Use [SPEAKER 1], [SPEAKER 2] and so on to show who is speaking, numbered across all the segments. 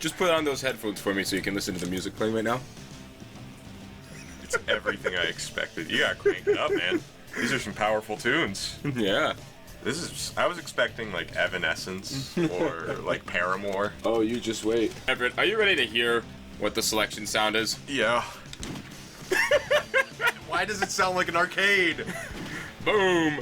[SPEAKER 1] Just put on those headphones for me so you can listen to the music playing right now.
[SPEAKER 2] It's everything I expected. You gotta crank it up, man. These are some powerful tunes.
[SPEAKER 1] Yeah.
[SPEAKER 2] I was expecting like Evanescence or like Paramore.
[SPEAKER 1] Oh, you just wait. Everett, are you ready to hear what the selection sound is?
[SPEAKER 2] Yeah. Why does it sound like an arcade?
[SPEAKER 1] Boom.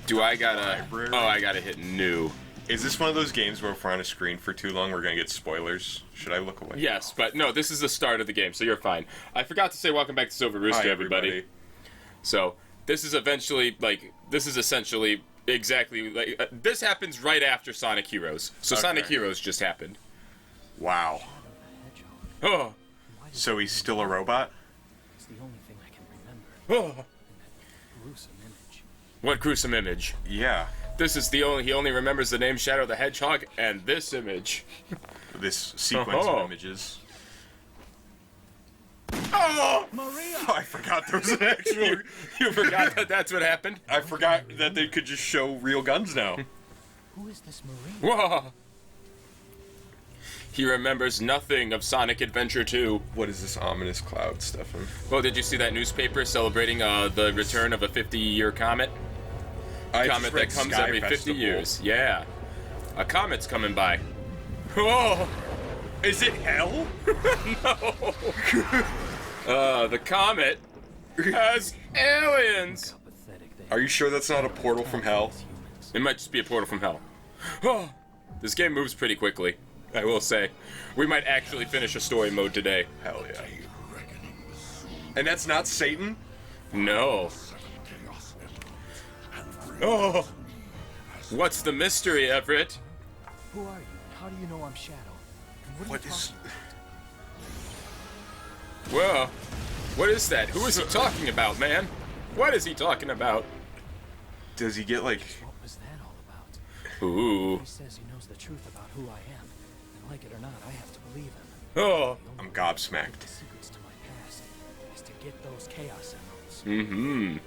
[SPEAKER 1] Do I gotta...
[SPEAKER 2] Library.
[SPEAKER 1] Oh, I gotta hit new.
[SPEAKER 2] Is this one of those games where if we're on a screen for too long, we're gonna get spoilers? Should I look away?
[SPEAKER 1] Yes, but no, this is the start of the game, so you're fine. I forgot to say welcome back to Silver Rooster,
[SPEAKER 2] Hi,
[SPEAKER 1] everybody. So, this is essentially exactly, like, this happens right after Sonic Heroes. So
[SPEAKER 2] Okay.
[SPEAKER 1] Sonic Heroes just happened.
[SPEAKER 2] Wow.
[SPEAKER 1] Oh,
[SPEAKER 2] So he's still a robot?
[SPEAKER 3] It's the only thing I can remember.
[SPEAKER 1] oh.
[SPEAKER 3] Gruesome image.
[SPEAKER 1] What gruesome image.
[SPEAKER 2] Yeah.
[SPEAKER 1] He only remembers the name Shadow the Hedgehog and this image.
[SPEAKER 2] This sequence
[SPEAKER 1] Oh.
[SPEAKER 2] of images.
[SPEAKER 1] Oh!
[SPEAKER 3] Maria!
[SPEAKER 2] I forgot there was an actual...
[SPEAKER 1] You forgot that that's what happened?
[SPEAKER 2] I forgot that they could just show real guns now.
[SPEAKER 3] Who is this Maria?
[SPEAKER 1] Whoa! He remembers nothing of Sonic Adventure 2.
[SPEAKER 2] What is this ominous cloud, Stefan?
[SPEAKER 1] Well, did you see that newspaper celebrating the return of a 50-year comet?
[SPEAKER 2] I
[SPEAKER 1] Comet that comes every 50 years. Yeah. A comet's coming by. Whoa!
[SPEAKER 2] Is it hell?
[SPEAKER 1] The comet has aliens!
[SPEAKER 3] How pathetic they
[SPEAKER 2] Are you sure that's not a portal from hell?
[SPEAKER 3] humans.
[SPEAKER 1] It might just be a portal from hell. Oh, this game moves pretty quickly, I will say. We might actually finish a story mode today.
[SPEAKER 2] Hell yeah. And that's not Satan?
[SPEAKER 1] No. Oh! What's the mystery, Everett?
[SPEAKER 3] Who are you? How do you know I'm Shadow? And
[SPEAKER 2] What
[SPEAKER 3] are you
[SPEAKER 2] is...
[SPEAKER 3] talking
[SPEAKER 1] Whoa. What is that? Who is he talking about, man? What is he talking about?
[SPEAKER 2] Does he get like...
[SPEAKER 3] What was that all about?
[SPEAKER 1] Ooh.
[SPEAKER 3] He says he knows the truth about who I am. And like it or not, I have to believe him.
[SPEAKER 1] Oh.
[SPEAKER 2] I'm gobsmacked.
[SPEAKER 3] The secrets to my past is to get those Chaos Emeralds.
[SPEAKER 1] Mm-hmm.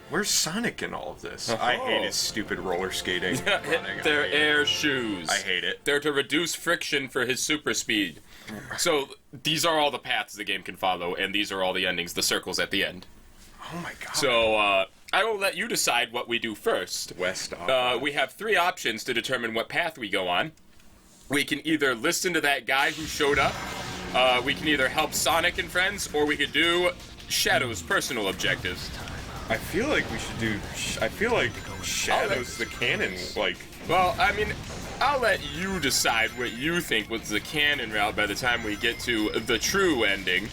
[SPEAKER 2] Where's Sonic in all of this? I hate his stupid roller skating. running.
[SPEAKER 1] They're
[SPEAKER 2] I hate it.
[SPEAKER 1] air shoes.
[SPEAKER 2] I hate it.
[SPEAKER 1] They're to reduce friction for his super speed. So, these are all the paths the game can follow, and these are all the endings, the circles at the end.
[SPEAKER 2] Oh my god.
[SPEAKER 1] So, I will let you decide what we do first.
[SPEAKER 2] West
[SPEAKER 1] We have 3 options to determine what path we go on. We can either listen to that guy who showed up, we can either help Sonic and friends, or we could do Shadow's personal objectives.
[SPEAKER 2] I feel like we should do... I feel like Shadow's the canon, like...
[SPEAKER 1] Well, I mean, I'll let you decide what you think was the canon route by the time we get to the true ending.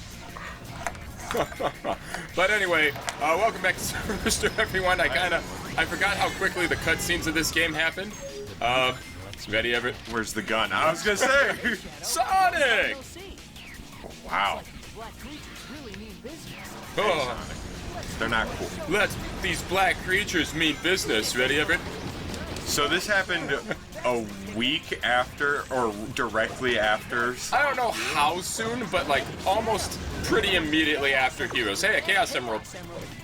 [SPEAKER 1] But anyway, welcome back to Rooster, everyone. I forgot how quickly the cutscenes of this game happened. Ready, Everett?
[SPEAKER 2] Where's the gun? I was gonna say!
[SPEAKER 1] Sonic!
[SPEAKER 2] Wow.
[SPEAKER 3] Black creatures really mean business.
[SPEAKER 1] Oh,
[SPEAKER 2] They're not cool.
[SPEAKER 1] let these black creatures mean business. Ready, Everett?
[SPEAKER 2] So this happened a week after, or directly after...
[SPEAKER 1] I don't know how soon, but like almost pretty immediately after Heroes. Hey, a Chaos Emerald.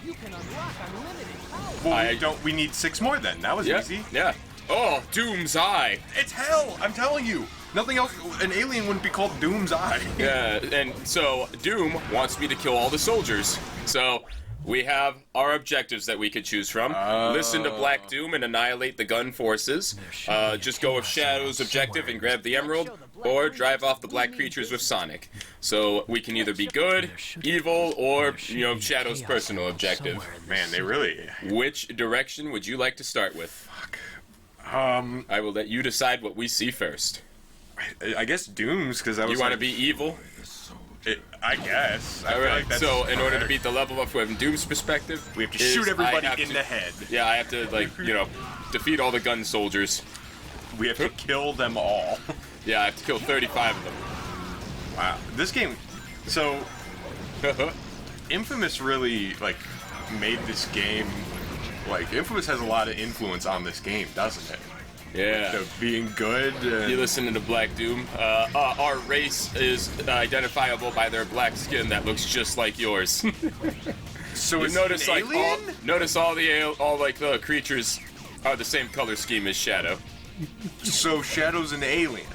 [SPEAKER 3] You can unlock unlimited power.
[SPEAKER 2] Well, we need 6 more then. That was
[SPEAKER 1] Yeah,
[SPEAKER 2] easy.
[SPEAKER 1] yeah. Oh, Doom's Eye.
[SPEAKER 2] It's hell! I'm telling you! Nothing else... An alien wouldn't be called Doom's Eye.
[SPEAKER 1] Yeah, and so Doom wants me to kill all the soldiers. So we have our objectives that we could choose from. Listen to Black Doom and annihilate the gun forces. Just go with Shadow's objective and grab the emerald, or drive off the black creatures with Sonic. So we can either be good, evil, or, Shadow's personal objective.
[SPEAKER 2] Man, they really...
[SPEAKER 1] Which direction would you like to start with? I will let you decide what we see first.
[SPEAKER 2] I guess Doom's, because I was
[SPEAKER 1] You want to
[SPEAKER 2] like,
[SPEAKER 1] be evil?
[SPEAKER 2] I guess. I feel
[SPEAKER 1] Alright,
[SPEAKER 2] like that's
[SPEAKER 1] so in order to
[SPEAKER 2] fair.
[SPEAKER 1] beat the level up from Doom's perspective,
[SPEAKER 2] We have to
[SPEAKER 1] is
[SPEAKER 2] shoot
[SPEAKER 1] I
[SPEAKER 2] everybody
[SPEAKER 1] have
[SPEAKER 2] in
[SPEAKER 1] to-
[SPEAKER 2] the head.
[SPEAKER 1] Yeah, I have to, defeat all the gun soldiers.
[SPEAKER 2] We have to kill them all.
[SPEAKER 1] Yeah, I have to kill 35 of them.
[SPEAKER 2] Wow. This game... So, Infamous really, made this game... Infamous has a lot of influence on this game, doesn't it?
[SPEAKER 1] Yeah.
[SPEAKER 2] So being good and...
[SPEAKER 1] You listen to Black Doom. Our race is identifiable by their black skin that looks just like yours.
[SPEAKER 2] So
[SPEAKER 1] You
[SPEAKER 2] it's
[SPEAKER 1] notice
[SPEAKER 2] an alien?
[SPEAKER 1] all the creatures are the same color scheme as Shadow.
[SPEAKER 2] So Shadow's an alien.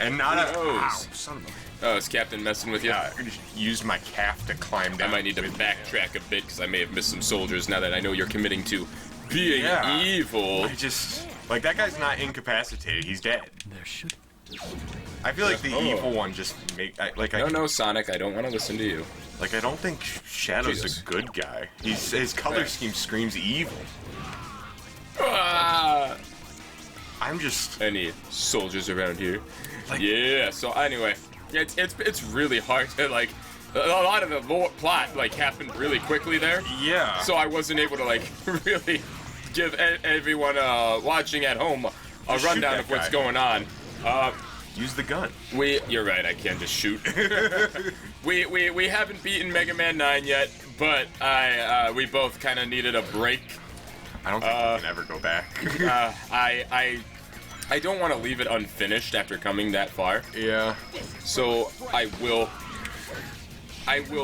[SPEAKER 2] And not a...
[SPEAKER 1] Who knows?
[SPEAKER 2] Ow, son of a...
[SPEAKER 1] Oh, is Captain messing with you?
[SPEAKER 2] Yeah, I just used my calf to climb down.
[SPEAKER 1] I might need to backtrack a bit because I may have missed some soldiers now that I know you're committing to being evil.
[SPEAKER 2] I just... Like, that guy's not incapacitated. He's dead.
[SPEAKER 3] There should.
[SPEAKER 2] I feel like the evil one just
[SPEAKER 1] No, Sonic, I don't want to listen to you.
[SPEAKER 2] Like, I don't think Shadow's
[SPEAKER 1] Jesus.
[SPEAKER 2] a good guy. His color scheme screams evil.
[SPEAKER 1] Ah!
[SPEAKER 2] I'm just...
[SPEAKER 1] Any soldiers around here?
[SPEAKER 2] Like-
[SPEAKER 1] Yeah. So anyway, it's really hard to like. A lot of the plot like happened really quickly there.
[SPEAKER 2] Yeah.
[SPEAKER 1] So I wasn't able to like really give everyone watching at home a
[SPEAKER 2] Just shoot
[SPEAKER 1] rundown
[SPEAKER 2] that
[SPEAKER 1] of what's
[SPEAKER 2] guy.
[SPEAKER 1] going on.
[SPEAKER 2] Use the gun.
[SPEAKER 1] You're right. I can't just shoot. we haven't beaten Mega Man 9 yet, but we both kind of needed a break.
[SPEAKER 2] I don't think we can ever go back.
[SPEAKER 1] I don't want to leave it unfinished after coming that far.
[SPEAKER 2] Yeah.
[SPEAKER 1] So I will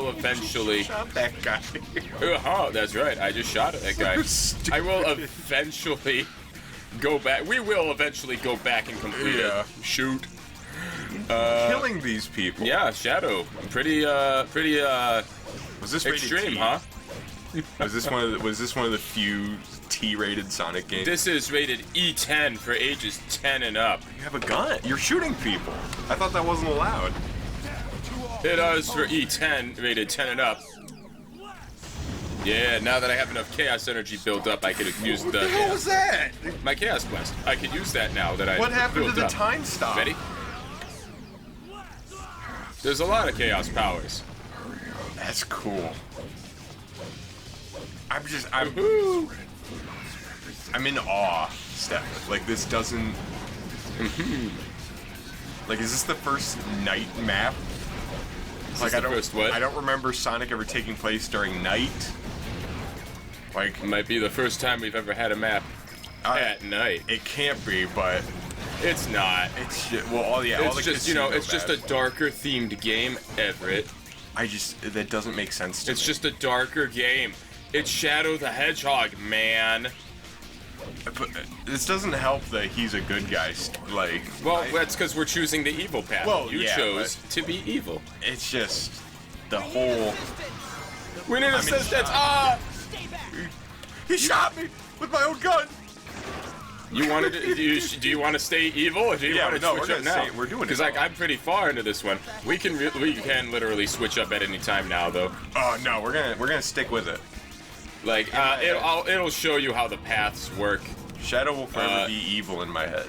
[SPEAKER 1] eventually.
[SPEAKER 2] Shot that guy.
[SPEAKER 1] Oh, that's right. I just shot at that guy. I will eventually go back. We will eventually go back and complete it. Shoot.
[SPEAKER 2] Killing these people.
[SPEAKER 1] Yeah, Shadow. Pretty
[SPEAKER 2] Was this rated
[SPEAKER 1] extreme,
[SPEAKER 2] T?
[SPEAKER 1] huh?
[SPEAKER 2] Was this one of the few T-rated Sonic games?
[SPEAKER 1] This is rated E10 for ages 10 and up.
[SPEAKER 2] You have a gun. You're shooting people. I thought that wasn't allowed.
[SPEAKER 1] It is for E10, rated 10 and up. Yeah, now that I have enough chaos energy built up, I could use
[SPEAKER 2] What the hell was that?
[SPEAKER 1] my chaos blast. I could use that now that I
[SPEAKER 2] What happened to
[SPEAKER 1] built
[SPEAKER 2] the
[SPEAKER 1] up.
[SPEAKER 2] time stop?
[SPEAKER 1] Ready? There's a lot of chaos powers.
[SPEAKER 2] That's cool. I'm in awe, Steph. Like, this doesn't... Like, is this the first night map? Like,
[SPEAKER 1] the first what?
[SPEAKER 2] I don't remember Sonic ever taking place during night. Like,
[SPEAKER 1] It might be the first time we've ever had a map at night.
[SPEAKER 2] it can't be, but
[SPEAKER 1] It's not.
[SPEAKER 2] it's just, well, all the
[SPEAKER 1] It's just,
[SPEAKER 2] casino
[SPEAKER 1] it's just a
[SPEAKER 2] maps.
[SPEAKER 1] darker themed game, Everett.
[SPEAKER 2] That doesn't make sense to
[SPEAKER 1] It's
[SPEAKER 2] me.
[SPEAKER 1] just a darker game. It's Shadow the Hedgehog, man.
[SPEAKER 2] But this doesn't help that he's a good guy. Like,
[SPEAKER 1] Well, that's because we're choosing the evil path.
[SPEAKER 2] Well,
[SPEAKER 1] you
[SPEAKER 2] yeah,
[SPEAKER 1] chose to be evil.
[SPEAKER 2] it's just the whole...
[SPEAKER 1] We need assistance. Ah!
[SPEAKER 2] He shot me with my own gun!
[SPEAKER 1] You wanted to, do you want to stay evil, or do you
[SPEAKER 2] Yeah,
[SPEAKER 1] want to
[SPEAKER 2] no,
[SPEAKER 1] switch
[SPEAKER 2] we're
[SPEAKER 1] up
[SPEAKER 2] gonna
[SPEAKER 1] now?
[SPEAKER 2] stay- we're doing it
[SPEAKER 1] Because like
[SPEAKER 2] now.
[SPEAKER 1] I'm pretty far into this one. We can literally switch up at any time now, though.
[SPEAKER 2] Oh no, we're gonna stick with it.
[SPEAKER 1] Like it'll show you how the paths work.
[SPEAKER 2] Shadow will forever be evil in my head.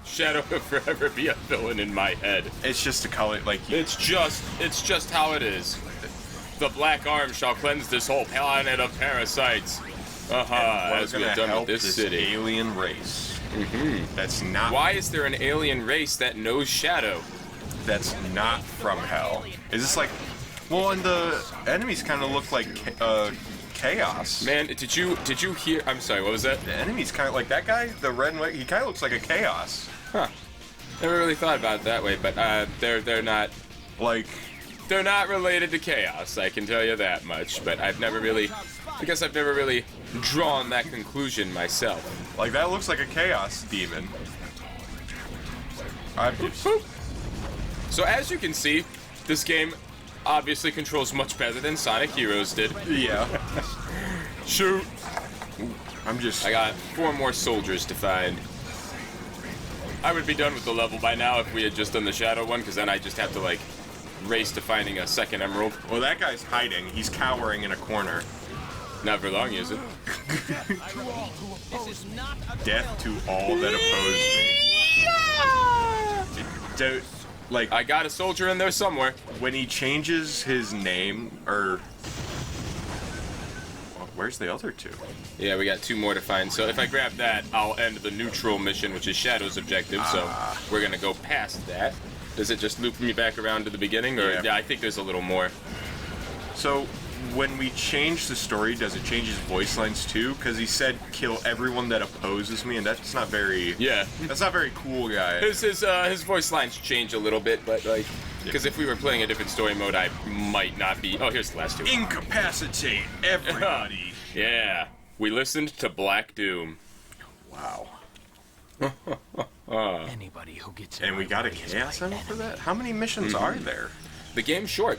[SPEAKER 1] Shadow will forever be a villain in my head.
[SPEAKER 2] It's just a color, like
[SPEAKER 1] It's just how it is. The black arm shall cleanse this whole planet of parasites. As we have done with this city.
[SPEAKER 2] Alien race. That's not.
[SPEAKER 1] Why is there an alien race that knows Shadow?
[SPEAKER 2] That's not from hell. Is this like? Well, and the enemies kind of look like chaos.
[SPEAKER 1] Man, did you hear? I'm sorry, what was that?
[SPEAKER 2] The enemies kind of like that guy, the red and white. He kind of looks like a chaos.
[SPEAKER 1] Huh. Never really thought about it that way, but they're not
[SPEAKER 2] Like,
[SPEAKER 1] related to chaos. I can tell you that much. But I guess I've never really drawn that conclusion myself.
[SPEAKER 2] that looks like a chaos demon. I'm just.
[SPEAKER 1] So as you can see, this game obviously controls much better than Sonic Heroes did.
[SPEAKER 2] Yeah.
[SPEAKER 1] Shoot!
[SPEAKER 2] I'm just.
[SPEAKER 1] I got 4 more soldiers to find. I would be done with the level by now if we had just done the Shadow one, because then I just have to like race to finding a second emerald.
[SPEAKER 2] Well, that guy's hiding. He's cowering in a corner.
[SPEAKER 1] Not for long, is it?
[SPEAKER 2] Death to all that oppose me. Dude, like,
[SPEAKER 1] I got a soldier in there somewhere.
[SPEAKER 2] when he changes his name, or... Well, where's the other two?
[SPEAKER 1] Yeah, we got 2 more to find. So if I grab that, I'll end the neutral mission, which is Shadow's objective. So we're gonna go past that. Does it just loop me back around to the beginning, or
[SPEAKER 2] Yeah.
[SPEAKER 1] I think there's a little more.
[SPEAKER 2] So, when we change the story, does it change his voice lines too? Because he said, kill everyone that opposes me, and that's not very...
[SPEAKER 1] Yeah.
[SPEAKER 2] That's not very cool, guy.
[SPEAKER 1] His voice lines change a little bit, but like, because if we were playing a different story mode, I might not be. Oh, here's the last 2.
[SPEAKER 2] Incapacitate everybody.
[SPEAKER 1] Yeah, we listened to Black Doom.
[SPEAKER 2] Wow.
[SPEAKER 3] Anybody who gets in
[SPEAKER 2] And we
[SPEAKER 3] my
[SPEAKER 2] got a
[SPEAKER 3] way is
[SPEAKER 2] chaos
[SPEAKER 3] my
[SPEAKER 2] emerald for
[SPEAKER 3] enemy.
[SPEAKER 2] that? How many missions are there?
[SPEAKER 1] The game's short.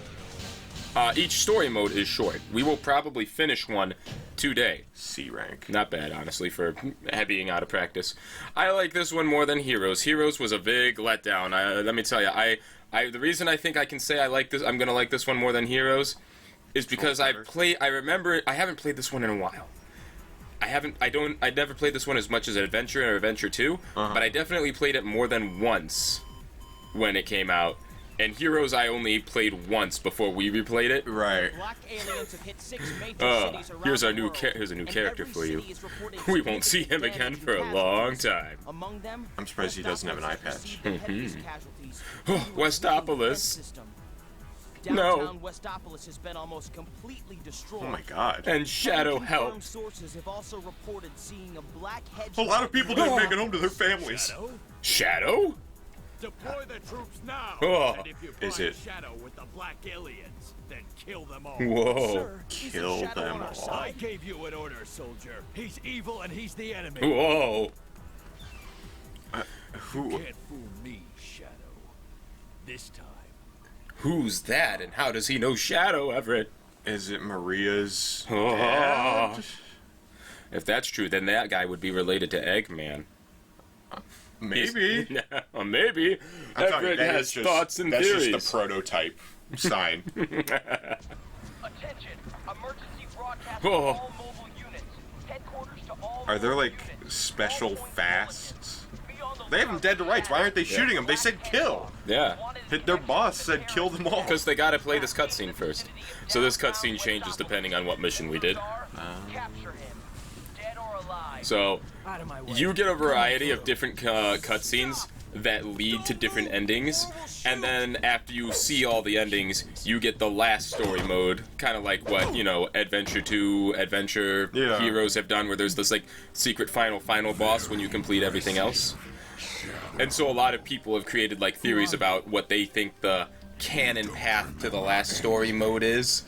[SPEAKER 1] Each story mode is short. We will probably finish one today.
[SPEAKER 2] C rank.
[SPEAKER 1] Not bad, honestly, for being out of practice. I like this one more than Heroes. Heroes was a big letdown. Let me tell you, the reason I think I can say I'm gonna like this one more than Heroes, is because I remember I haven't played this one in a while. I never played this one as much as Adventure or Adventure 2, but I definitely played it more than once when it came out. And Heroes I only played once before we replayed it.
[SPEAKER 2] Right.
[SPEAKER 4] Black aliens have hit 6 major cities around
[SPEAKER 1] Here's
[SPEAKER 4] the world,
[SPEAKER 1] here's a new
[SPEAKER 4] and
[SPEAKER 1] character
[SPEAKER 4] every
[SPEAKER 1] for you.
[SPEAKER 4] city is reporting
[SPEAKER 1] We won't see him
[SPEAKER 4] significant
[SPEAKER 1] again
[SPEAKER 4] damage
[SPEAKER 1] for a
[SPEAKER 4] and
[SPEAKER 1] long
[SPEAKER 4] casualties.
[SPEAKER 1] time.
[SPEAKER 4] Among them,
[SPEAKER 2] I'm surprised he doesn't have an eye patch.
[SPEAKER 4] received the heaviest casualties.
[SPEAKER 1] Westopolis.
[SPEAKER 4] System.
[SPEAKER 1] No.
[SPEAKER 4] Downtown Westopolis has been almost completely destroyed.
[SPEAKER 2] Oh my god.
[SPEAKER 1] And Shadow
[SPEAKER 4] Confirmed
[SPEAKER 1] helped.
[SPEAKER 4] sources have also reported seeing a black
[SPEAKER 2] A
[SPEAKER 4] hedgehog.
[SPEAKER 2] lot of people didn't make it home to their families.
[SPEAKER 1] Shadow?
[SPEAKER 5] Deploy the troops now.
[SPEAKER 1] Oh.
[SPEAKER 5] And if you
[SPEAKER 2] Is
[SPEAKER 5] find
[SPEAKER 2] it-
[SPEAKER 5] Shadow with the black aliens, then kill them all.
[SPEAKER 1] Whoa.
[SPEAKER 4] Sir, he's a
[SPEAKER 2] Kill
[SPEAKER 4] shadow
[SPEAKER 2] them
[SPEAKER 4] on our
[SPEAKER 2] all.
[SPEAKER 5] I
[SPEAKER 4] side.
[SPEAKER 5] gave you an order, soldier. He's evil and he's the enemy.
[SPEAKER 1] Whoa.
[SPEAKER 2] Who?
[SPEAKER 5] Can't fool me, Shadow. This time.
[SPEAKER 1] Who's that, and how does he know Shadow, Everett?
[SPEAKER 2] Is it Maria's
[SPEAKER 1] Oh.
[SPEAKER 2] dad?
[SPEAKER 1] If that's true, then that guy would be related to Eggman.
[SPEAKER 2] Maybe.
[SPEAKER 1] Maybe.
[SPEAKER 2] I'm telling you,
[SPEAKER 1] Everett
[SPEAKER 2] that
[SPEAKER 1] has
[SPEAKER 2] is just-
[SPEAKER 1] thoughts and
[SPEAKER 2] that's
[SPEAKER 1] theories.
[SPEAKER 2] just the prototype sign.
[SPEAKER 4] Attention! Emergency broadcast to
[SPEAKER 1] Oh.
[SPEAKER 4] all mobile units. Headquarters to all
[SPEAKER 2] Are there
[SPEAKER 4] mobile
[SPEAKER 2] like
[SPEAKER 4] units.
[SPEAKER 2] special
[SPEAKER 4] All voice
[SPEAKER 2] fasts?
[SPEAKER 4] Be on the
[SPEAKER 2] They have them dead to rights. Why aren't they shooting them? They said kill.
[SPEAKER 1] Yeah.
[SPEAKER 2] Their boss said kill them all.
[SPEAKER 1] Because they gotta play this cutscene first. So this cutscene changes depending on what mission we did.
[SPEAKER 4] Capture him, dead or alive.
[SPEAKER 1] So
[SPEAKER 3] Out of my way.
[SPEAKER 1] you get a variety of different cutscenes that lead to different endings, and then after you see all the endings, you get the last story mode, kind of like what, you know, Adventure 2, Adventure
[SPEAKER 2] Yeah.
[SPEAKER 1] Heroes have done, where there's this like secret final boss when you complete everything else. And so a lot of people have created like theories about what they think the canon path to the last story mode is,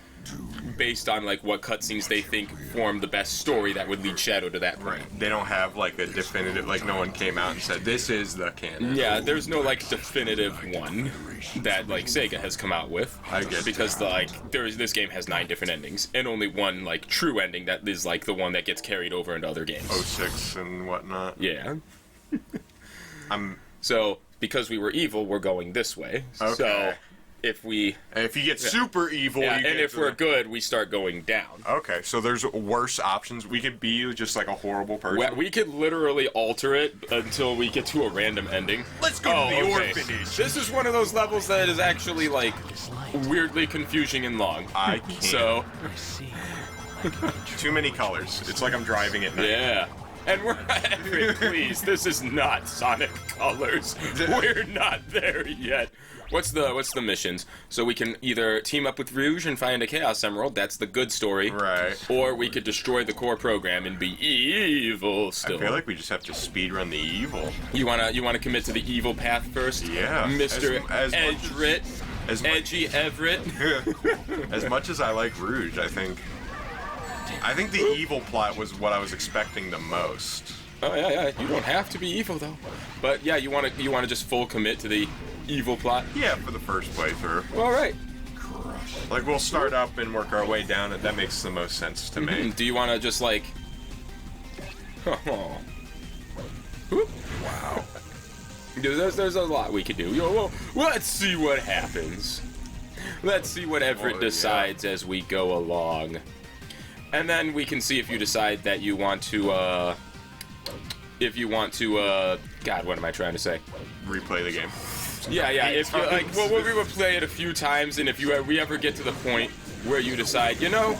[SPEAKER 1] based on like what cutscenes they think form the best story that would lead Shadow to that point.
[SPEAKER 2] Right. They don't have like a definitive, like no one came out and said this is the canon.
[SPEAKER 1] Yeah, there's no like definitive one that like Sega has come out with.
[SPEAKER 2] I get
[SPEAKER 1] because this game has 9 different endings and only one like true ending that is like the one that gets carried over into other games.
[SPEAKER 2] 06 and whatnot.
[SPEAKER 1] Yeah.
[SPEAKER 2] I'm.
[SPEAKER 1] So because we were evil, we're going this way.
[SPEAKER 2] Okay.
[SPEAKER 1] So if we
[SPEAKER 2] And if you get super evil,
[SPEAKER 1] yeah,
[SPEAKER 2] you
[SPEAKER 1] and
[SPEAKER 2] get
[SPEAKER 1] if
[SPEAKER 2] to
[SPEAKER 1] we're
[SPEAKER 2] the-
[SPEAKER 1] good, we start going down.
[SPEAKER 2] Okay, so there's worse options. We could be just like a horrible person.
[SPEAKER 1] We could literally alter it until we get to a random ending.
[SPEAKER 2] Let's go to the orphanage.
[SPEAKER 1] This is one of those levels that is actually like weirdly confusing and long.
[SPEAKER 2] I can't.
[SPEAKER 1] So
[SPEAKER 3] I see.
[SPEAKER 2] Too many colors. It's like I'm driving at night.
[SPEAKER 1] yeah. And we're please, this is not Sonic Colors. We're not there yet. What's the missions? So we can either team up with Rouge and find a Chaos Emerald, that's the good story.
[SPEAKER 2] Right.
[SPEAKER 1] Or we could destroy the core program and be evil still.
[SPEAKER 2] I feel like we just have to speedrun the evil.
[SPEAKER 1] You wanna commit to the evil path first?
[SPEAKER 2] Yeah.
[SPEAKER 1] Mr.
[SPEAKER 2] As much as-
[SPEAKER 1] Edrit.
[SPEAKER 2] as much-
[SPEAKER 1] Edgy Everett.
[SPEAKER 2] As much as I like Rouge, I think the evil plot was what I was expecting the most.
[SPEAKER 1] Oh yeah. You don't have to be evil though. But yeah, you wanna just full commit to the evil plot?
[SPEAKER 2] Yeah, for the first playthrough.
[SPEAKER 1] All right.
[SPEAKER 2] Like we'll start up and work our way down, and that makes the most sense to me.
[SPEAKER 1] Do you want to just like? Oh. Whoop.
[SPEAKER 2] Wow.
[SPEAKER 1] Dude, there's a lot we could do. Well, let's see what happens. Let's see what Everett
[SPEAKER 2] Oh, yeah.
[SPEAKER 1] decides as we go along, and then we can see if you decide that you want to. God, what am I trying to say?
[SPEAKER 2] Replay the game.
[SPEAKER 1] Yeah. If you like,
[SPEAKER 2] times.
[SPEAKER 1] well, we would play it a few times, and if we ever get to the point where you decide, you know,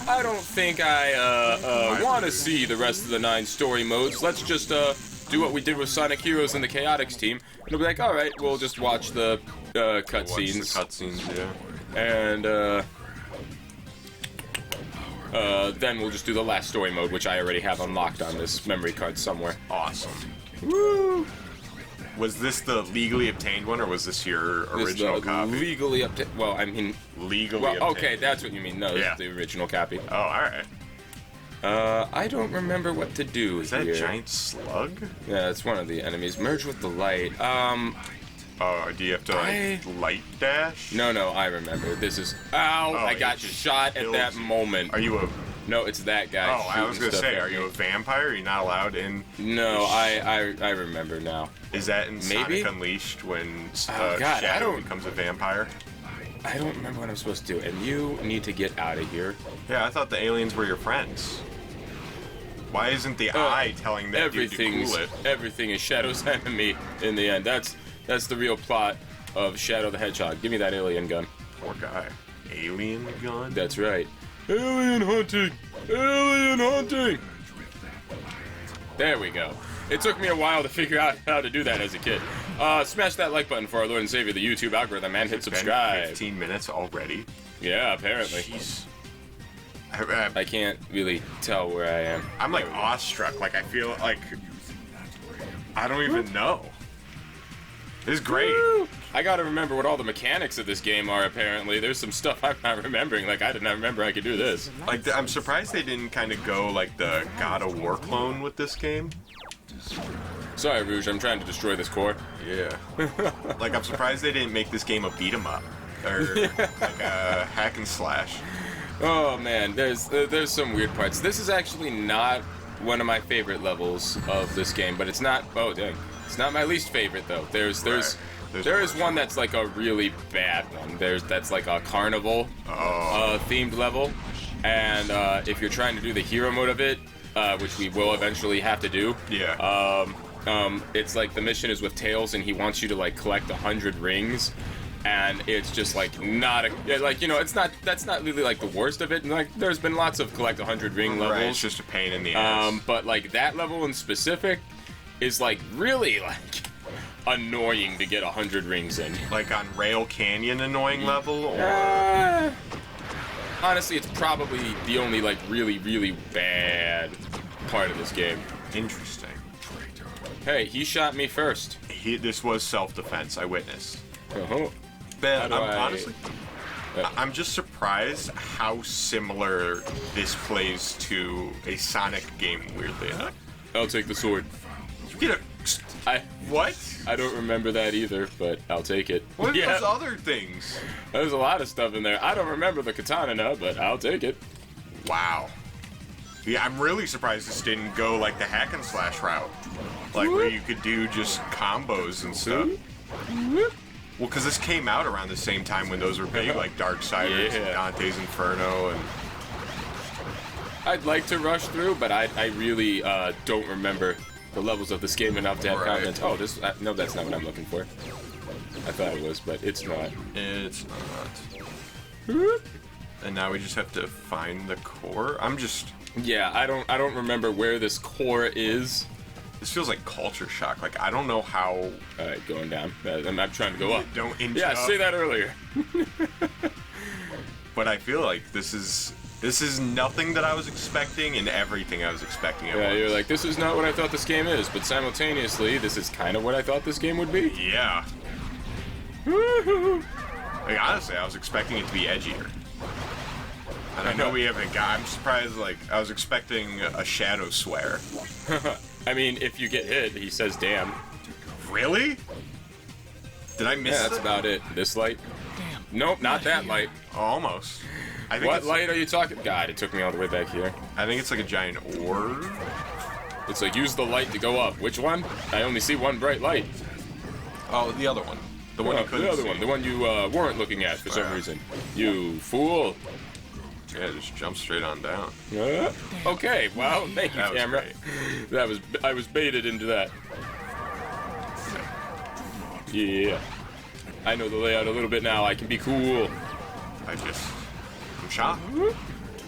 [SPEAKER 1] I don't think I want to see the rest of the 9 story modes. Let's just do what we did with Sonic Heroes and the Chaotix team. And we'll be like, all right, we'll just watch the
[SPEAKER 2] Watch the
[SPEAKER 1] cutscenes,
[SPEAKER 2] cutscenes, yeah.
[SPEAKER 1] and then we'll just do the last story mode, which I already have unlocked on this memory card somewhere.
[SPEAKER 2] Awesome.
[SPEAKER 1] Woo!
[SPEAKER 2] Was this the legally obtained one, or was this your
[SPEAKER 1] This is
[SPEAKER 2] original
[SPEAKER 1] the
[SPEAKER 2] copy?
[SPEAKER 1] legally up to. Well, I mean,
[SPEAKER 2] Legally
[SPEAKER 1] well,
[SPEAKER 2] obtained.
[SPEAKER 1] okay, that's what you mean. No, this
[SPEAKER 2] Yeah.
[SPEAKER 1] is the original copy.
[SPEAKER 2] Oh, alright.
[SPEAKER 1] I don't remember what to do
[SPEAKER 2] Is that
[SPEAKER 1] here.
[SPEAKER 2] a giant slug?
[SPEAKER 1] Yeah, it's one of the enemies. Merge with the light.
[SPEAKER 2] Oh, do you have to like light dash?
[SPEAKER 1] No, I remember. This is. Ow!
[SPEAKER 2] Oh,
[SPEAKER 1] I got
[SPEAKER 2] it just
[SPEAKER 1] shot at that
[SPEAKER 2] kills you.
[SPEAKER 1] moment.
[SPEAKER 2] Are you a?
[SPEAKER 1] No, it's that guy.
[SPEAKER 2] Oh, I was
[SPEAKER 1] shooting
[SPEAKER 2] gonna
[SPEAKER 1] stuff
[SPEAKER 2] say,
[SPEAKER 1] at
[SPEAKER 2] are you
[SPEAKER 1] me.
[SPEAKER 2] a vampire? Are you not allowed in?
[SPEAKER 1] No, I remember now.
[SPEAKER 2] Is that in
[SPEAKER 1] Maybe?
[SPEAKER 2] Sonic Unleashed when
[SPEAKER 1] Oh, God, I
[SPEAKER 2] Shadow
[SPEAKER 1] don't-
[SPEAKER 2] becomes a vampire?
[SPEAKER 1] I don't remember what I'm supposed to do. And you need to get out of here.
[SPEAKER 2] Yeah, I thought the aliens were your friends. Why isn't the eye telling that dude to cool it?
[SPEAKER 1] Everything is Shadow's enemy in the end. That's the real plot of Shadow the Hedgehog. Give me that alien gun.
[SPEAKER 2] Poor guy. Alien gun?
[SPEAKER 1] That's right. Alien hunting! Alien hunting! There we go. It took me a while to figure out how to do that as a kid. Smash that like button for our Lord and Savior, the YouTube algorithm, and hit
[SPEAKER 2] It's been
[SPEAKER 1] subscribe.
[SPEAKER 2] 15 minutes already.
[SPEAKER 1] Yeah, apparently.
[SPEAKER 2] Jeez.
[SPEAKER 1] I can't really tell where I am.
[SPEAKER 2] I'm like awestruck. Like I feel like I don't even know. This is great.
[SPEAKER 1] Woo! I gotta remember what all the mechanics of this game are, apparently. There's some stuff I'm not remembering. Like, I did not remember I could do this.
[SPEAKER 2] Like I'm surprised they didn't kind of go like the God of War clone with this game.
[SPEAKER 1] Sorry, Rouge, I'm trying to destroy this core.
[SPEAKER 2] Yeah. Like I'm surprised they didn't make this game a beat 'em up or like a hack and slash.
[SPEAKER 1] Oh, man, there's some weird parts. This is actually not one of my favorite levels of this game, but it's not... Oh, dang. It's not my least favorite, though. There is one that's like a really bad one. That's like a carnival themed level, and if you're trying to do the hero mode of it, which we will eventually have to do, it's like the mission is with Tails, and he wants you to like collect 100 rings, and it's just like not like, you know, that's not really like the worst of it. And like there's been lots of collect 100 ring levels.
[SPEAKER 2] Right, it's just a pain in the ass.
[SPEAKER 1] But like that level in specific is like really like annoying to get 100 rings in.
[SPEAKER 2] Like on Rail Canyon annoying level, or
[SPEAKER 1] Honestly, it's probably the only like really bad part of this game.
[SPEAKER 2] interesting.
[SPEAKER 1] Hey, he shot me first.
[SPEAKER 2] This was self-defense. I witnessed.
[SPEAKER 1] Uh-huh.
[SPEAKER 2] Ben,
[SPEAKER 1] How do I-
[SPEAKER 2] honestly, I'm just surprised how similar this plays to a Sonic game. Weirdly enough,
[SPEAKER 1] I'll take the sword.
[SPEAKER 2] you get a what?
[SPEAKER 1] I don't remember that either, but I'll take it.
[SPEAKER 2] What are
[SPEAKER 1] Yeah,
[SPEAKER 2] those other things?
[SPEAKER 1] there's a lot of stuff in there. I don't remember the katana now, but I'll take it.
[SPEAKER 2] Wow. Yeah, I'm really surprised this didn't go like the hack and slash route, like where you could do just combos and stuff. Well, because this came out around the same time when those were big, like Darksiders and
[SPEAKER 1] Yeah.
[SPEAKER 2] Dante's Inferno, and
[SPEAKER 1] I'd like to rush through, but I really don't remember the levels of this game enough to have
[SPEAKER 2] Right.
[SPEAKER 1] confidence. Oh, this no, that's not what I'm looking for. I thought it was, but it's not.
[SPEAKER 2] it's not. And now we just have to find the core.
[SPEAKER 1] Yeah, I don't remember where this core is.
[SPEAKER 2] This feels like culture shock. Like I don't know how.
[SPEAKER 1] All right, going down. I'm trying to go up.
[SPEAKER 2] Don't inch
[SPEAKER 1] Yeah,
[SPEAKER 2] up.
[SPEAKER 1] say that earlier.
[SPEAKER 2] But I feel like this is nothing that I was expecting and everything I was expecting at
[SPEAKER 1] Yeah,
[SPEAKER 2] once.
[SPEAKER 1] you're like, this is not what I thought this game is, but simultaneously, this is kind of what I thought this game would be.
[SPEAKER 2] Yeah. Like honestly, I was expecting it to be edgier. And I know we haven't got. I'm surprised. Like I was expecting a shadow swear.
[SPEAKER 1] I mean, if you get hit, he says, "Damn."
[SPEAKER 2] Really? Did I miss?
[SPEAKER 1] Yeah, that's
[SPEAKER 2] it?
[SPEAKER 1] about it. This light? Nope, not that light.
[SPEAKER 2] Oh, almost. I think
[SPEAKER 1] What
[SPEAKER 2] it's,
[SPEAKER 1] light are you talking? God, it took me all the way back here.
[SPEAKER 2] I think it's like a giant orb.
[SPEAKER 1] It's like, use the light to go up. Which one? I only see one bright light.
[SPEAKER 2] Oh, the other one. The one you couldn't
[SPEAKER 1] the other
[SPEAKER 2] see.
[SPEAKER 1] one. The one you weren't looking at for some reason. You fool.
[SPEAKER 2] Yeah, just jump straight on down.
[SPEAKER 1] Okay, well, thank you,
[SPEAKER 2] That was
[SPEAKER 1] camera.
[SPEAKER 2] great.
[SPEAKER 1] I was baited into that. Yeah. I know the layout a little bit now. I can be cool.
[SPEAKER 2] I'm shocked.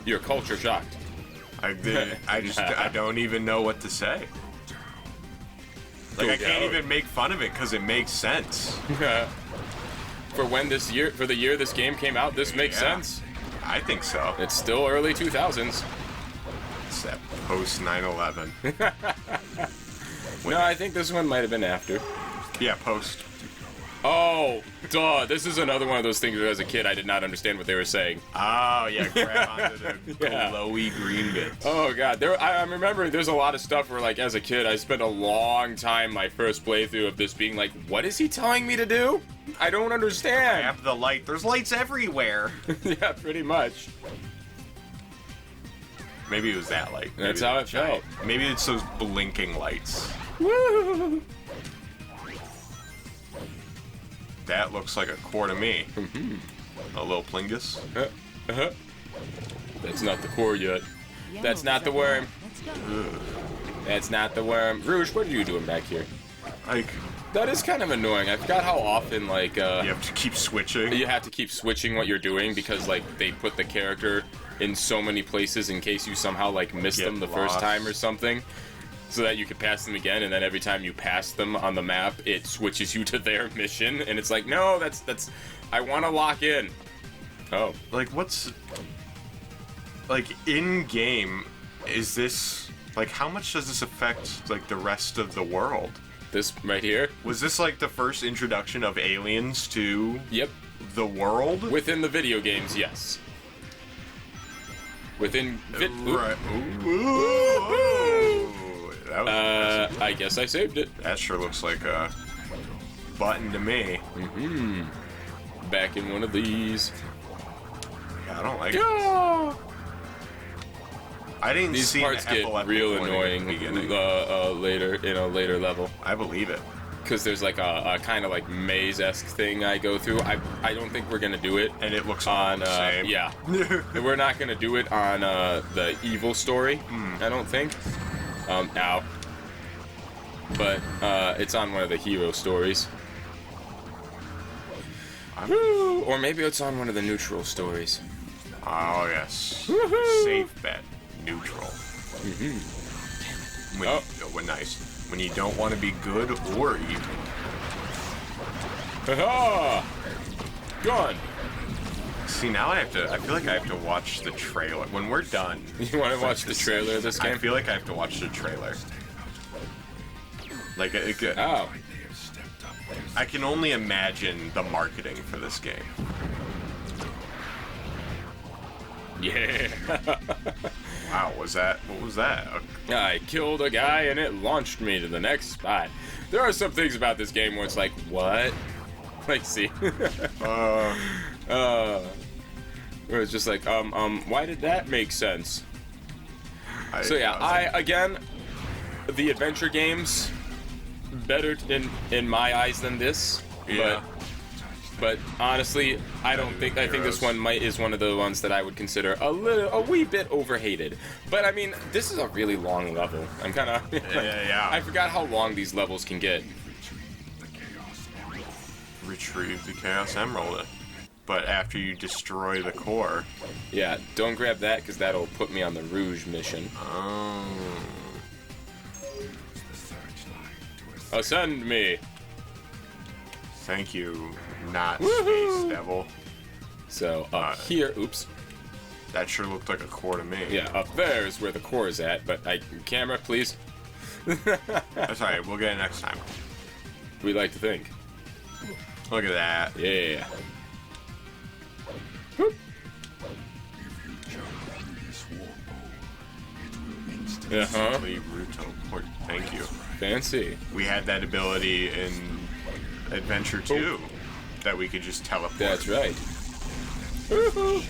[SPEAKER 1] You're culture shocked.
[SPEAKER 2] I don't even know what to say. Like
[SPEAKER 1] Go
[SPEAKER 2] I can't
[SPEAKER 1] down.
[SPEAKER 2] even make fun of it because it makes sense.
[SPEAKER 1] For the year this game came out, this makes
[SPEAKER 2] Yeah.
[SPEAKER 1] sense.
[SPEAKER 2] I think so.
[SPEAKER 1] It's still early 2000s.
[SPEAKER 2] It's that post 9/11.
[SPEAKER 1] No, I think this one might have been after.
[SPEAKER 2] Yeah, post.
[SPEAKER 1] Oh, duh. This is another one of those things where as a kid I did not understand what they were saying.
[SPEAKER 2] Oh, yeah, grab onto the
[SPEAKER 1] Yeah.
[SPEAKER 2] glowy green bits.
[SPEAKER 1] Oh god, I'm remembering there's a lot of stuff where like as a kid I spent a long time my first playthrough of this being like, what is he telling me to do? I don't understand.
[SPEAKER 2] Grab the light. There's lights everywhere.
[SPEAKER 1] Yeah, pretty much.
[SPEAKER 2] Maybe it was that light. Maybe
[SPEAKER 1] That's how it
[SPEAKER 2] the giant-
[SPEAKER 1] felt.
[SPEAKER 2] Maybe it's those blinking lights.
[SPEAKER 1] Woo!
[SPEAKER 2] That looks like a core to me. A little plingus.
[SPEAKER 1] Uh-huh. That's not the core yet. That's not the worm. That's not the worm. Rouge, what are you doing back here?
[SPEAKER 2] Like,
[SPEAKER 1] That is kind of annoying. I forgot how often, like,
[SPEAKER 2] you have to keep switching.
[SPEAKER 1] you have to keep switching what you're doing because, like, they put the character in so many places in case you somehow, like, miss
[SPEAKER 2] Get
[SPEAKER 1] them the first
[SPEAKER 2] lost.
[SPEAKER 1] time or something. So that you could pass them again, and then every time you pass them on the map, it switches you to their mission, and it's like, no, that's, I want to lock in. Oh.
[SPEAKER 2] Like, what's... Like, in-game, is this... Like, how much does this affect, like, the rest of the world?
[SPEAKER 1] This right here?
[SPEAKER 2] Was this, like, the first introduction of aliens to
[SPEAKER 1] Yep.
[SPEAKER 2] the world?
[SPEAKER 1] Within the video games, yes. Within...
[SPEAKER 2] Right. Ooh. That was impressive.
[SPEAKER 1] I guess I saved it.
[SPEAKER 2] That sure looks like a button to me.
[SPEAKER 1] Back in one of these.
[SPEAKER 2] Yeah, I don't like it.
[SPEAKER 1] Yeah.
[SPEAKER 2] I didn't
[SPEAKER 1] These
[SPEAKER 2] see
[SPEAKER 1] parts
[SPEAKER 2] an
[SPEAKER 1] get
[SPEAKER 2] epileptic
[SPEAKER 1] real
[SPEAKER 2] warning
[SPEAKER 1] annoying
[SPEAKER 2] at the beginning.
[SPEAKER 1] later in a later level.
[SPEAKER 2] I believe it.
[SPEAKER 1] Because there's like a kind of like maze-esque thing I go through. I don't think we're gonna do it
[SPEAKER 2] And it looks all
[SPEAKER 1] on
[SPEAKER 2] the same.
[SPEAKER 1] yeah. We're not gonna do it on the evil story. I don't think. Ow. But it's on one of the hero stories. Woo! Or maybe it's on one of the neutral stories.
[SPEAKER 2] Oh, yes.
[SPEAKER 1] Woohoo!
[SPEAKER 2] Safe bet. Neutral. When,
[SPEAKER 1] Oh.
[SPEAKER 2] when nice. When you don't want to be good or evil.
[SPEAKER 1] Ha-ha! Gone.
[SPEAKER 2] See, now I feel like I have to watch the trailer. When we're done.
[SPEAKER 1] You want to watch the trailer of this
[SPEAKER 2] I
[SPEAKER 1] game?
[SPEAKER 2] feel like I have to watch the trailer. Like,
[SPEAKER 1] Oh.
[SPEAKER 2] I can only imagine the marketing for this game.
[SPEAKER 1] Yeah.
[SPEAKER 2] Wow, what was that?
[SPEAKER 1] I killed a guy and it launched me to the next spot. There are some things about this game where it's like, what? Like, see. Where it's just like, why did that make sense? So yeah, again, the adventure games, better in my eyes than this.
[SPEAKER 2] Yeah.
[SPEAKER 1] But honestly, I think this one is one of the ones that I would consider a wee bit overhated. But I mean, this is a really long level. I'm kind of
[SPEAKER 2] Yeah.
[SPEAKER 1] I forgot how long these levels can get.
[SPEAKER 2] Retrieve the Chaos Emerald. But after you destroy the core.
[SPEAKER 1] Yeah, don't grab that because that'll put me on the Rouge mission.
[SPEAKER 2] Oh.
[SPEAKER 1] Ascend me.
[SPEAKER 2] Thank you, not
[SPEAKER 1] Woohoo!
[SPEAKER 2] Space Devil.
[SPEAKER 1] So up here, oops.
[SPEAKER 2] That sure looked like a core to me.
[SPEAKER 1] Yeah, up there is where the core is at. But camera, please.
[SPEAKER 2] That's alright, we'll get it next time.
[SPEAKER 1] We like to think.
[SPEAKER 2] Look at that.
[SPEAKER 1] Yeah. Whoop. Uh-huh.
[SPEAKER 2] Port. Thank you.
[SPEAKER 1] Fancy.
[SPEAKER 2] We had that ability in Adventure 2 that we could just teleport.
[SPEAKER 1] That's right. Woohoo.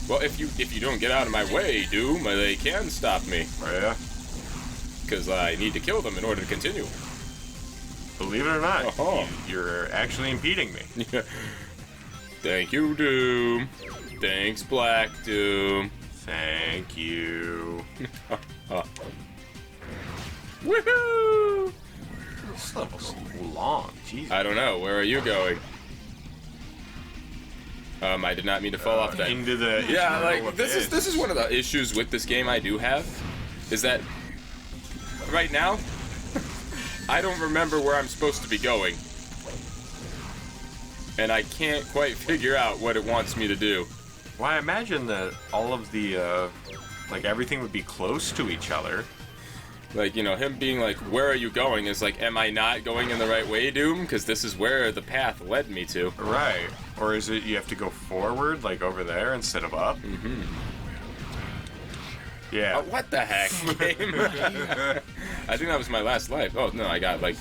[SPEAKER 1] Well, if you don't get out of my way, Doom, they can stop me.
[SPEAKER 2] Oh, yeah.
[SPEAKER 1] Because I need to kill them in order to continue.
[SPEAKER 2] Believe it or not,
[SPEAKER 1] Uh-huh.
[SPEAKER 2] you're actually impeding me.
[SPEAKER 1] Thank you, Doom. Thanks, Black Doom.
[SPEAKER 2] Thank you.
[SPEAKER 1] Woohoo!
[SPEAKER 2] This level's long. Jesus.
[SPEAKER 1] I don't know. Where are you going? I did not mean to fall off that.
[SPEAKER 2] Into the
[SPEAKER 1] Yeah,
[SPEAKER 2] eternal
[SPEAKER 1] like this
[SPEAKER 2] abyss.
[SPEAKER 1] is one of the issues with this game I do have, is that right now I don't remember where I'm supposed to be going, and I can't quite figure out what it wants me to do.
[SPEAKER 2] Well, I imagine that all of the like everything would be close to each other.
[SPEAKER 1] Like, you know, him being like, where are you going? Is like, am I not going in the right way, Doom? Because this is where the path led me to.
[SPEAKER 2] Right. Or is it you have to go forward, like over there, instead of up?
[SPEAKER 1] Mm-hmm.
[SPEAKER 2] Yeah.
[SPEAKER 1] What the heck, game? I think that was my last life. Oh, no, I got plenty.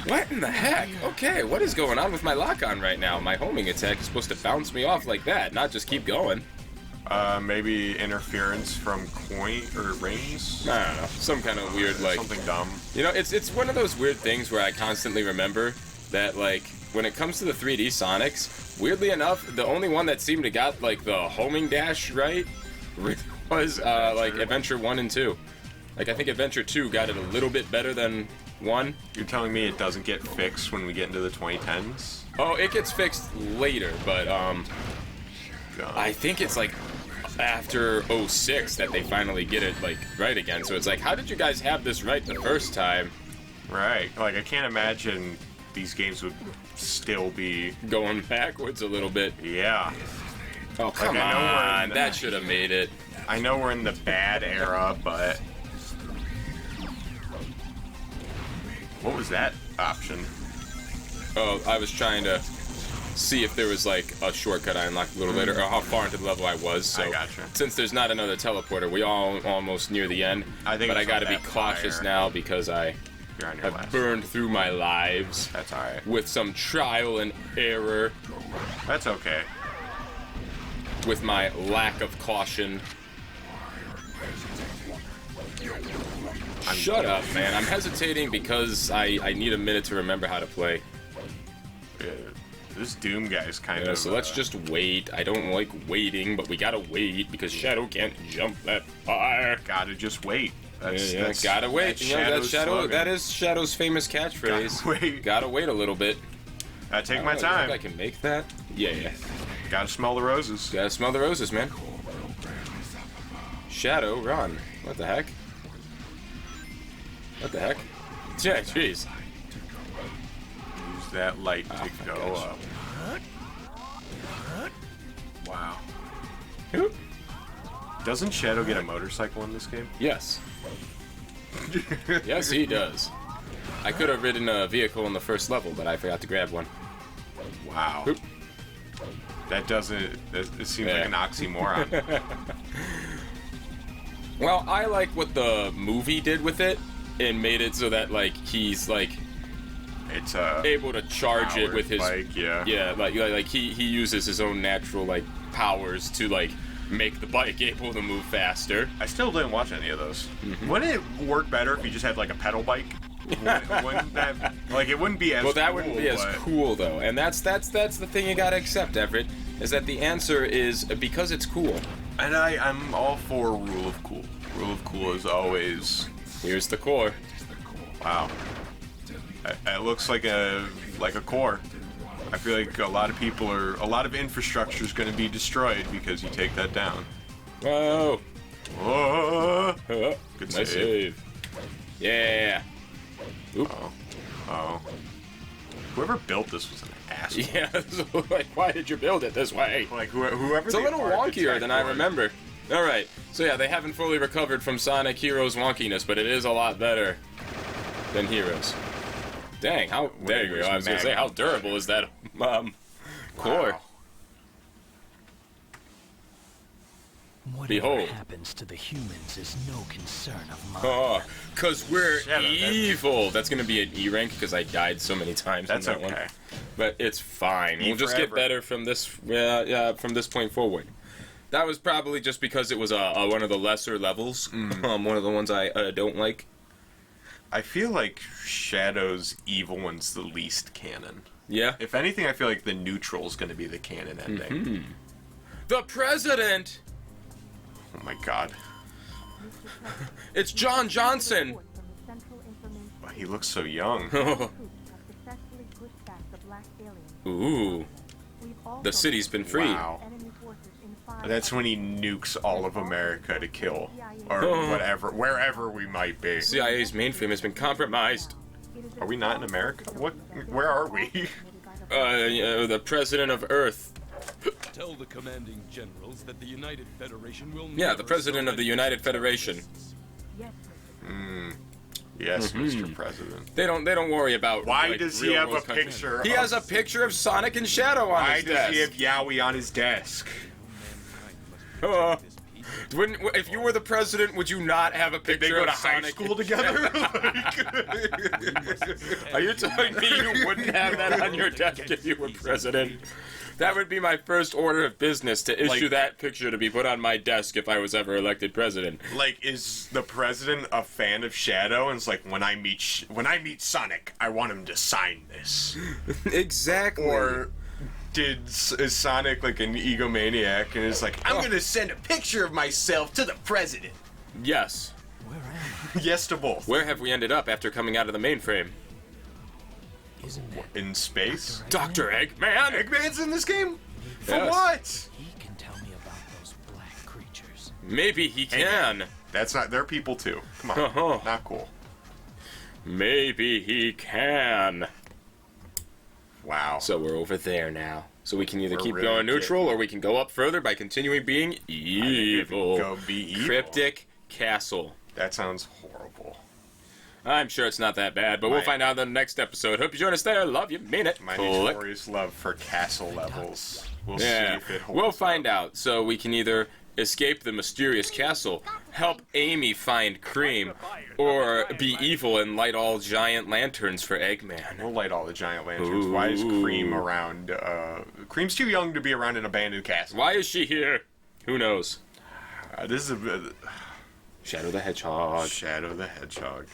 [SPEAKER 1] What in the heck? Okay, what is going on with my lock-on right now? My homing attack is supposed to bounce me off like that, not just keep going.
[SPEAKER 2] Maybe interference from coin or rings?
[SPEAKER 1] I don't know. Some kind of weird, like...
[SPEAKER 2] Something dumb.
[SPEAKER 1] You know, it's one of those weird things where I constantly remember that, like, when it comes to the 3D Sonics, weirdly enough, the only one that seemed to got, like, the homing dash right was, like, Adventure 1 and 2. Like, I think Adventure 2 got it a little bit better than 1.
[SPEAKER 2] You're telling me it doesn't get fixed when we get into the 2010s?
[SPEAKER 1] Oh, it gets fixed later, but, I think it's, like, after 06 that they finally get it, like, right again. So it's like, how did you guys have this right the first time?
[SPEAKER 2] Right. Like, I can't imagine these games would still be...
[SPEAKER 1] Going backwards a little bit.
[SPEAKER 2] Yeah.
[SPEAKER 1] Oh, come on. That should have made it.
[SPEAKER 2] I know we're in the bad era, but... What was that option?
[SPEAKER 1] Oh, I was trying to see if there was like a shortcut I unlocked a little later, or how far into the level I was. So
[SPEAKER 2] I gotcha.
[SPEAKER 1] Since there's not another teleporter, we all almost near the end.
[SPEAKER 2] I think
[SPEAKER 1] but I
[SPEAKER 2] it's
[SPEAKER 1] got to
[SPEAKER 2] on
[SPEAKER 1] be
[SPEAKER 2] that
[SPEAKER 1] cautious
[SPEAKER 2] fire.
[SPEAKER 1] now because I
[SPEAKER 2] You're on your
[SPEAKER 1] have
[SPEAKER 2] last.
[SPEAKER 1] burned through my lives
[SPEAKER 2] That's alright.
[SPEAKER 1] with some trial and error,
[SPEAKER 2] That's okay.
[SPEAKER 1] with my lack of caution. Shut up, man. I'm hesitating because I need a minute to remember how to play.
[SPEAKER 2] Yeah. This Doom guy's kind
[SPEAKER 1] Yeah,
[SPEAKER 2] of...
[SPEAKER 1] so let's just wait. I don't like waiting, but we gotta wait because Shadow can't jump that far.
[SPEAKER 2] Gotta just wait. That's,
[SPEAKER 1] Yeah,
[SPEAKER 2] that's,
[SPEAKER 1] gotta wait.
[SPEAKER 2] That's
[SPEAKER 1] You know, that's
[SPEAKER 2] Shadow's
[SPEAKER 1] Shadow.
[SPEAKER 2] slogan.
[SPEAKER 1] That is Shadow's famous catchphrase.
[SPEAKER 2] Gotta wait.
[SPEAKER 1] Gotta wait a little bit.
[SPEAKER 2] I take
[SPEAKER 1] I
[SPEAKER 2] my
[SPEAKER 1] don't know, you
[SPEAKER 2] time.
[SPEAKER 1] think I can make that. Yeah.
[SPEAKER 2] Gotta smell the roses.
[SPEAKER 1] Gotta smell the roses, man. Shadow, run. What the heck? What the heck? Yeah, jeez.
[SPEAKER 2] Use that light to go
[SPEAKER 1] gosh.
[SPEAKER 2] up. Wow.
[SPEAKER 1] Oop.
[SPEAKER 2] Doesn't Shadow get a motorcycle in this game?
[SPEAKER 1] Yes. Yes, he does. I could have ridden a vehicle in the first level, but I forgot to grab one.
[SPEAKER 2] Wow.
[SPEAKER 1] Oop.
[SPEAKER 2] That doesn't... It seems
[SPEAKER 1] Yeah.
[SPEAKER 2] like an oxymoron.
[SPEAKER 1] Well, I like what the movie did with it and made it so that, like, he's, like,
[SPEAKER 2] It's a...
[SPEAKER 1] able to charge it with his...
[SPEAKER 2] bike, yeah.
[SPEAKER 1] Yeah, like he uses his own natural, like, powers to, like, make the bike able to move faster.
[SPEAKER 2] I still didn't watch any of those. Wouldn't it work better if you just had, like, a pedal bike? Wouldn't that... Like, it wouldn't be as
[SPEAKER 1] Well, that
[SPEAKER 2] cool,
[SPEAKER 1] wouldn't be as
[SPEAKER 2] but-
[SPEAKER 1] cool, though. And that's the thing you gotta accept, Everett, is that the answer is because it's cool.
[SPEAKER 2] And I'm all for rule of cool. Rule of cool is always...
[SPEAKER 1] Here's the core.
[SPEAKER 2] Wow. It looks like a core. I feel like a lot of infrastructure is going to be destroyed because you take that down.
[SPEAKER 1] Whoa.
[SPEAKER 2] Oh,
[SPEAKER 1] Good
[SPEAKER 2] Good
[SPEAKER 1] save. Yeah. Oop.
[SPEAKER 2] oh. Whoever built this was an asshole.
[SPEAKER 1] Yeah, so, like, why did you build it this way?
[SPEAKER 2] Like whoever.
[SPEAKER 1] It's a
[SPEAKER 2] the
[SPEAKER 1] little wonkier
[SPEAKER 2] architect
[SPEAKER 1] than I
[SPEAKER 2] was.
[SPEAKER 1] remember. Alright, so yeah, they haven't fully recovered from Sonic Heroes wonkiness, but it is a lot better than Heroes. Dang, how... There you go, I was gonna say, how durable is that, core?
[SPEAKER 2] Wow.
[SPEAKER 3] Whatever
[SPEAKER 1] Behold.
[SPEAKER 3] happens to the humans is no concern of mine.
[SPEAKER 1] Oh, cause we're
[SPEAKER 2] Shut up, that-
[SPEAKER 1] evil! That's gonna be an E rank, because I died so many times
[SPEAKER 2] That's
[SPEAKER 1] in that
[SPEAKER 2] okay.
[SPEAKER 1] one. But it's fine.
[SPEAKER 2] E
[SPEAKER 1] We'll just get
[SPEAKER 2] forever.
[SPEAKER 1] better from this, from this point forward. That was probably just because it was one of the lesser levels. One of the ones I don't like.
[SPEAKER 2] I feel like Shadow's evil one's the least canon.
[SPEAKER 1] Yeah.
[SPEAKER 2] If anything, I feel like the neutral's going to be the canon ending.
[SPEAKER 1] The president!
[SPEAKER 2] Oh my god.
[SPEAKER 1] It's John Johnson!
[SPEAKER 2] Oh, he looks so young.
[SPEAKER 1] Ooh. The city's been freed.
[SPEAKER 2] Wow. That's when he nukes all of America to kill. Or
[SPEAKER 1] Oh.
[SPEAKER 2] whatever, wherever we might be.
[SPEAKER 1] CIA's mainframe has been compromised.
[SPEAKER 2] Are we not in America? What? Where are we?
[SPEAKER 1] The president of Earth.
[SPEAKER 5] Tell the commanding generals that the United Federation will
[SPEAKER 1] Yeah,
[SPEAKER 5] never
[SPEAKER 1] the president of the
[SPEAKER 5] surrender.
[SPEAKER 1] United Federation.
[SPEAKER 2] Yes, Mr. President.
[SPEAKER 1] They don't worry about
[SPEAKER 2] Why
[SPEAKER 1] like,
[SPEAKER 2] does he
[SPEAKER 1] real
[SPEAKER 2] have a
[SPEAKER 1] world country.
[SPEAKER 2] picture?
[SPEAKER 1] He has a picture of Sonic and Shadow on
[SPEAKER 2] Why
[SPEAKER 1] his
[SPEAKER 2] does
[SPEAKER 1] desk.
[SPEAKER 2] he have Yowie on his desk?
[SPEAKER 1] If you were the president, would you not have a picture
[SPEAKER 2] Did they go
[SPEAKER 1] of
[SPEAKER 2] to high
[SPEAKER 1] Sonic
[SPEAKER 2] school
[SPEAKER 1] and
[SPEAKER 2] together?
[SPEAKER 1] Are you telling me you wouldn't have that on your desk if you were president? That would be my first order of business, to issue
[SPEAKER 2] Like-
[SPEAKER 1] that picture to be put on my desk if I was ever elected president.
[SPEAKER 2] Like, is the president a fan of Shadow? And it's like, when I meet Sonic, I want him to sign this.
[SPEAKER 1] Exactly.
[SPEAKER 2] Or is Sonic like an egomaniac and is like, I'm gonna send a picture of myself to the president?
[SPEAKER 1] Yes.
[SPEAKER 3] Where am
[SPEAKER 2] Yes to both.
[SPEAKER 1] Where have we ended up after coming out of the mainframe?
[SPEAKER 3] I? Isn't that
[SPEAKER 2] In space?
[SPEAKER 1] Dr. Eggman?
[SPEAKER 2] Eggman's in this game? For
[SPEAKER 1] Yes.
[SPEAKER 2] what?
[SPEAKER 3] he can tell me about those black creatures?
[SPEAKER 1] Maybe he can.
[SPEAKER 2] That's not, they're people too. Come on.
[SPEAKER 1] Uh-huh.
[SPEAKER 2] Not cool.
[SPEAKER 1] Maybe he can.
[SPEAKER 2] Wow.
[SPEAKER 1] So we're over there now. So we can either
[SPEAKER 2] We're
[SPEAKER 1] keep
[SPEAKER 2] really
[SPEAKER 1] going neutral
[SPEAKER 2] getting-
[SPEAKER 1] or we can go up further by continuing being evil.
[SPEAKER 2] Go be evil.
[SPEAKER 1] Cryptic Castle.
[SPEAKER 2] That sounds horrible.
[SPEAKER 1] I'm sure it's not that bad, but we'll find out in the next episode. Hope you join us there. Love you. Mean it.
[SPEAKER 2] My
[SPEAKER 1] Click.
[SPEAKER 2] notorious love for castle levels. We'll
[SPEAKER 1] Yeah,
[SPEAKER 2] see if it holds
[SPEAKER 1] we'll
[SPEAKER 2] up.
[SPEAKER 1] find out. So we can either escape the mysterious castle, help Amy find Cream, or be evil and light all giant lanterns for Eggman.
[SPEAKER 2] We'll light all the giant lanterns. Why is Cream
[SPEAKER 1] Ooh.
[SPEAKER 2] around? Cream's too young to be around an abandoned castle.
[SPEAKER 1] Why is she here? Who knows?
[SPEAKER 2] This is a
[SPEAKER 1] Shadow the Hedgehog.
[SPEAKER 2] Shadow the Hedgehog.